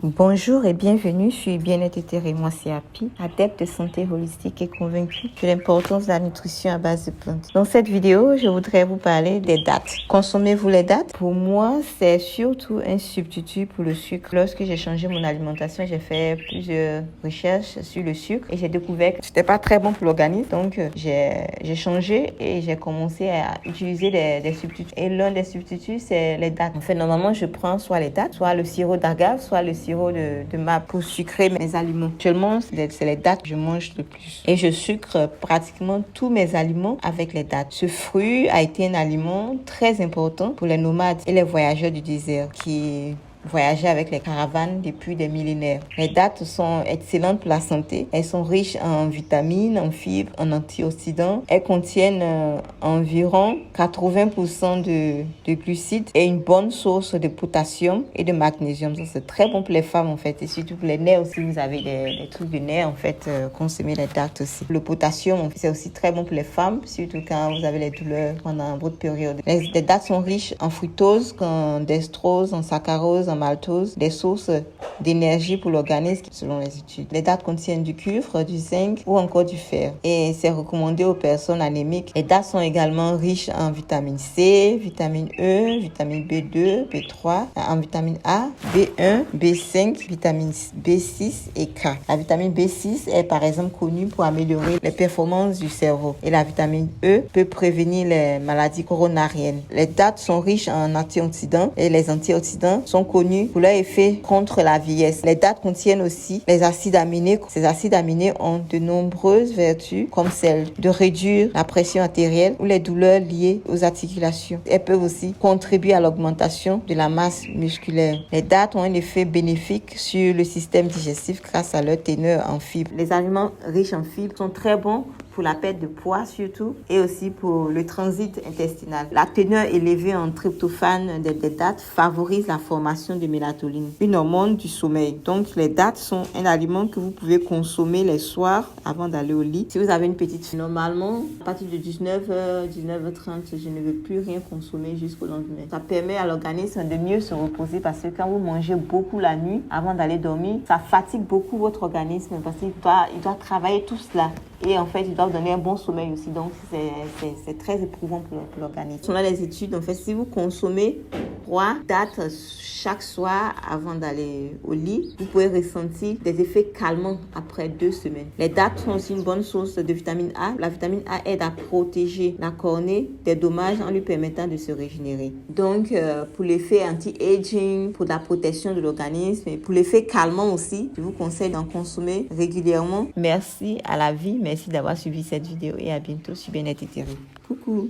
Bonjour et bienvenue sur Bien-être Éthéré. Moi, c'est Happy, adepte de santé holistique et convaincue de l'importance de la nutrition à base de plantes. Dans cette vidéo, je voudrais vous parler des dattes. Consommez-vous les dattes? Pour moi, c'est surtout un substitut pour le sucre. Lorsque j'ai changé mon alimentation, j'ai fait plusieurs recherches sur le sucre et j'ai découvert que c'était pas très bon pour l'organisme. Donc, j'ai changé et j'ai commencé à utiliser des substituts. Et l'un des substituts, c'est les dattes. En fait, normalement, je prends soit les dattes, soit le sirop d'agave, soit le sirop de maple pour sucrer mes aliments. Actuellement, c'est les dattes que je mange le plus. Et je sucre pratiquement tous mes aliments avec les dattes. Ce fruit a été un aliment très important pour les nomades et les voyageurs du désert qui voyager avec les caravanes depuis des millénaires. Les dattes sont excellentes pour la santé. Elles sont riches en vitamines, en fibres, en antioxydants. Elles contiennent environ 80% de glucides et une bonne source de potassium et de magnésium. Ça, c'est très bon pour les femmes en fait et surtout pour les nerfs aussi. Vous avez des trucs de nerfs en fait, consommez les dattes aussi. Le potassium, c'est aussi très bon pour les femmes, surtout quand vous avez les douleurs pendant votre période. Les dattes sont riches en fructose, en dextrose, en saccharose, en maltose, des sources d'énergie pour l'organisme selon les études. Les dattes contiennent du cuivre, du zinc ou encore du fer et c'est recommandé aux personnes anémiques. Les dattes sont également riches en vitamine C, vitamine E, vitamine B2, B3, en vitamine A, B1, B5, vitamine B6 et K. La vitamine B6 est par exemple connue pour améliorer les performances du cerveau et la vitamine E peut prévenir les maladies coronariennes. Les dattes sont riches en antioxydants et les antioxydants sont connus pour leur effet contre la vieillesse. Les dattes contiennent aussi les acides aminés. Ces acides aminés ont de nombreuses vertus comme celle de réduire la pression artérielle ou les douleurs liées aux articulations. Elles peuvent aussi contribuer à l'augmentation de la masse musculaire. Les dattes ont un effet bénéfique sur le système digestif grâce à leur teneur en fibres. Les aliments riches en fibres sont très bons pour la perte de poids surtout et aussi pour le transit intestinal. La teneur élevée en tryptophane des dattes favorise la formation de mélatonine, une hormone du sommeil. Donc les dattes sont un aliment que vous pouvez consommer les soirs avant d'aller au lit. Si vous avez une petite fille, normalement à partir de 19h, 19h30, je ne veux plus rien consommer jusqu'au lendemain. Ça permet à l'organisme de mieux se reposer parce que quand vous mangez beaucoup la nuit avant d'aller dormir, ça fatigue beaucoup votre organisme parce qu'il doit travailler tout cela. Et en fait, ils doivent donner un bon sommeil aussi. Donc, c'est très éprouvant pour l'organisme. Selon les études, en fait, si vous consommez 3 dattes chaque soir avant d'aller au lit, vous pouvez ressentir des effets calmants après 2 semaines. Les dattes sont aussi une bonne source de vitamine A. La vitamine A aide à protéger la cornée des dommages en lui permettant de se régénérer. Donc, pour l'effet anti-aging, pour la protection de l'organisme et pour l'effet calmant aussi, je vous conseille d'en consommer régulièrement. Merci à la vie. Merci d'avoir suivi cette vidéo et à bientôt sur Bien-être Éthéré. Coucou!